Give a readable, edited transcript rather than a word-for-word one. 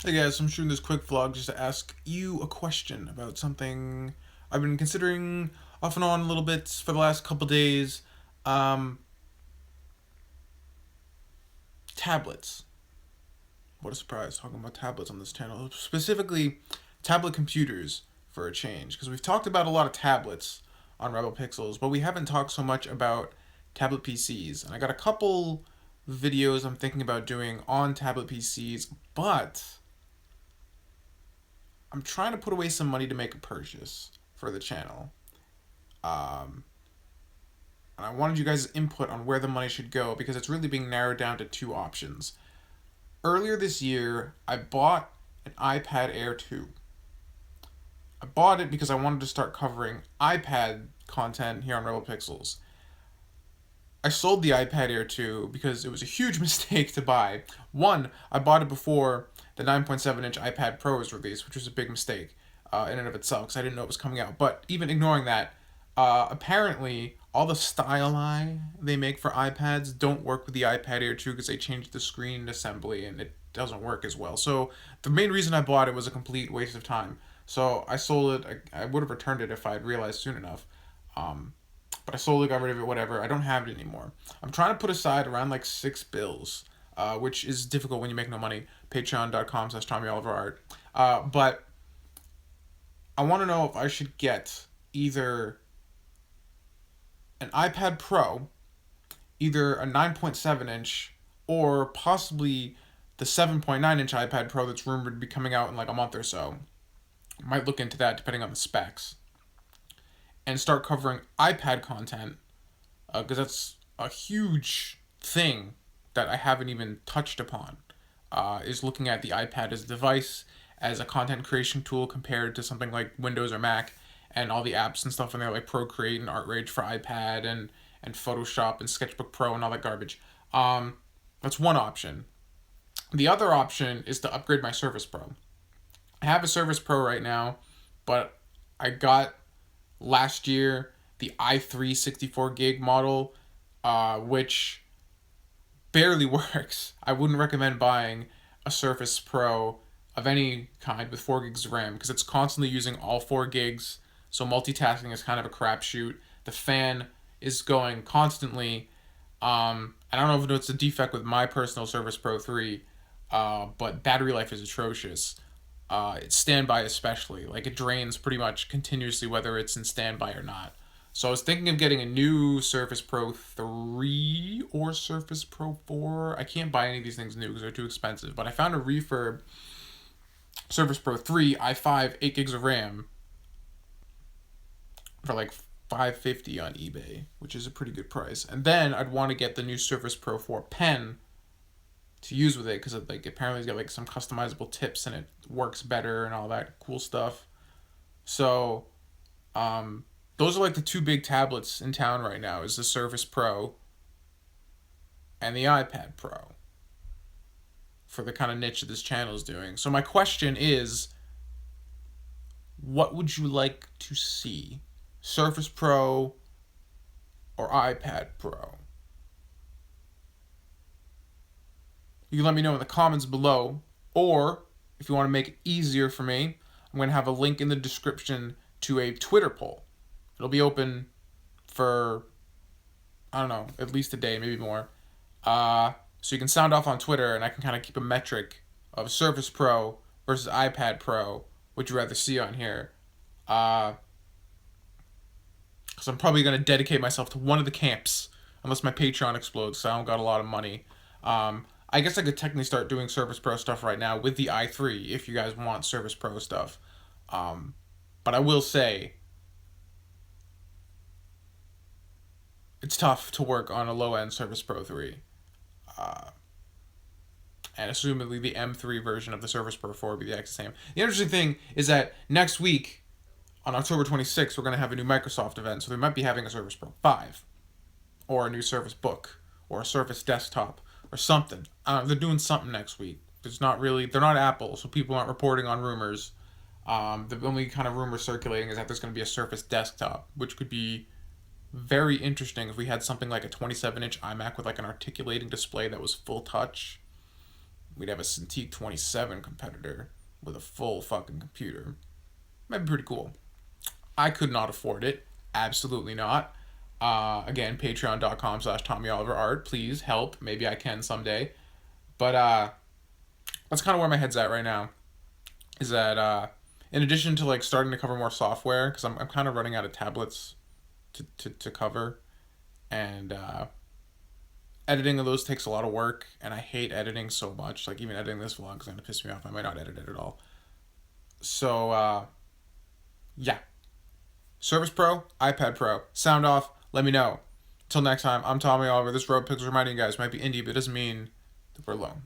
Hey guys, I'm shooting this quick vlog just to ask you a question about something I've been considering off and on a little bit for the last couple days. Um, Tablets. What a surprise, talking about tablets on this channel. Specifically, tablet computers for a change. Because we've talked about a lot of tablets on Rebel Pixels, but we haven't talked so much about tablet PCs. And I got a couple videos I'm thinking about doing on tablet PCs, but I'm trying to put away some money to make a purchase for the channel. Um, and I wanted you guys' input on where the money should go because it's really being narrowed down to two options. Earlier this year, I bought an iPad Air 2. I bought it because I wanted to start covering iPad content here on Rebel Pixels. I sold the iPad Air 2 because it was a huge mistake to buy. One, I bought it before the 9.7-inch iPad Pro was released, which was a big mistake in and of itself because I didn't know it was coming out. But even ignoring that, apparently all the styli they make for iPads don't work with the iPad Air 2 because they changed the screen assembly and it doesn't work as well. So the main reason I bought it was a complete waste of time. So I sold it. I would have returned it if I had realized soon enough. Um, but I slowly got rid of it, whatever. I don't have it anymore. I'm trying to put aside around like $6, which is difficult when you make no money. Patreon.com/TommyOliverArt. But I want to know if I should get either an iPad Pro, either a 9.7 inch, or possibly the 7.9 inch iPad Pro that's rumored to be coming out in like a month or so. Might look into that depending on the specs. And start covering iPad content because that's a huge thing that I haven't even touched upon. Is looking at the iPad as a device, as a content creation tool compared to something like Windows or Mac, and all the apps and stuff in there like Procreate and ArtRage for iPad and Photoshop and Sketchbook Pro and all that garbage. That's one option. The other option is to upgrade my Surface Pro. I have a Surface Pro right now, but I got last year the i3 64 gig model, which barely works. I wouldn't recommend buying a Surface Pro of any kind with 4 gigs of RAM because it's constantly using all 4 gigs. So multitasking is kind of a crapshoot. The fan is going constantly. I don't know if it's a defect with my personal Surface Pro 3, but battery life is atrocious. It's standby especially. Like it drains pretty much continuously whether it's in standby or not. So I was thinking of getting a new Surface Pro 3 or Surface Pro 4. I can't buy any of these things new because they're too expensive. But I found a refurb Surface Pro 3 i5 8 gigs of RAM for like 550 on eBay, which is a pretty good price. And then I'd want to get the new Surface Pro 4 pen to use with it because it like apparently it's got like some customizable tips and it works better and all that cool stuff. So those are like the two big tablets in town right now is the Surface Pro and the iPad Pro for the kind of niche that this channel is doing. So my question is, what would you like to see? Surface Pro or iPad Pro? You can let me know in the comments below, or if you want to make it easier for me, I'm going to have a link in the description to a Twitter poll. It'll be open for, I don't know, at least a day, maybe more. So you can sound off on Twitter, and I can kind of keep a metric of Surface Pro versus iPad Pro. Would you rather see on here? Because I'm probably going to dedicate myself to one of the camps, unless my Patreon explodes, so I don't got a lot of money. I guess I could technically start doing Surface Pro stuff right now with the i3 if you guys want Surface Pro stuff. But I will say, it's tough to work on a low end Surface Pro 3. And assumedly the M3 version of the Surface Pro 4 will be the exact same. The interesting thing is that next week, on October 26th, we're going to have a new Microsoft event, so we might be having a Surface Pro 5, or a new Surface Book, or a Surface Desktop, or something. They're doing something next week. It's not really, they're not Apple, so people aren't reporting on rumors. The only kind of rumor circulating is that there's going to be a Surface Desktop, which could be very interesting if we had something like a 27-inch iMac with like an articulating display that was full touch. we'd have a Cintiq 27 competitor with a full fucking computer. Might be pretty cool. I could not afford it. Absolutely not. Again, patreon.com/TommyOliverArt. Please help. Maybe I can someday. But that's kind of where my head's at right now. Is that in addition to like starting to cover more software, because I'm kind of running out of tablets to cover, and editing of those takes a lot of work, and I hate editing so much. Like even editing this vlog is going to piss me off. I might not edit it at all. So yeah, Surface Pro, iPad Pro, sound off. Let me know. Till next time, I'm Tommy Oliver. This road pixel reminding you guys might be indie, but it doesn't mean that we're alone.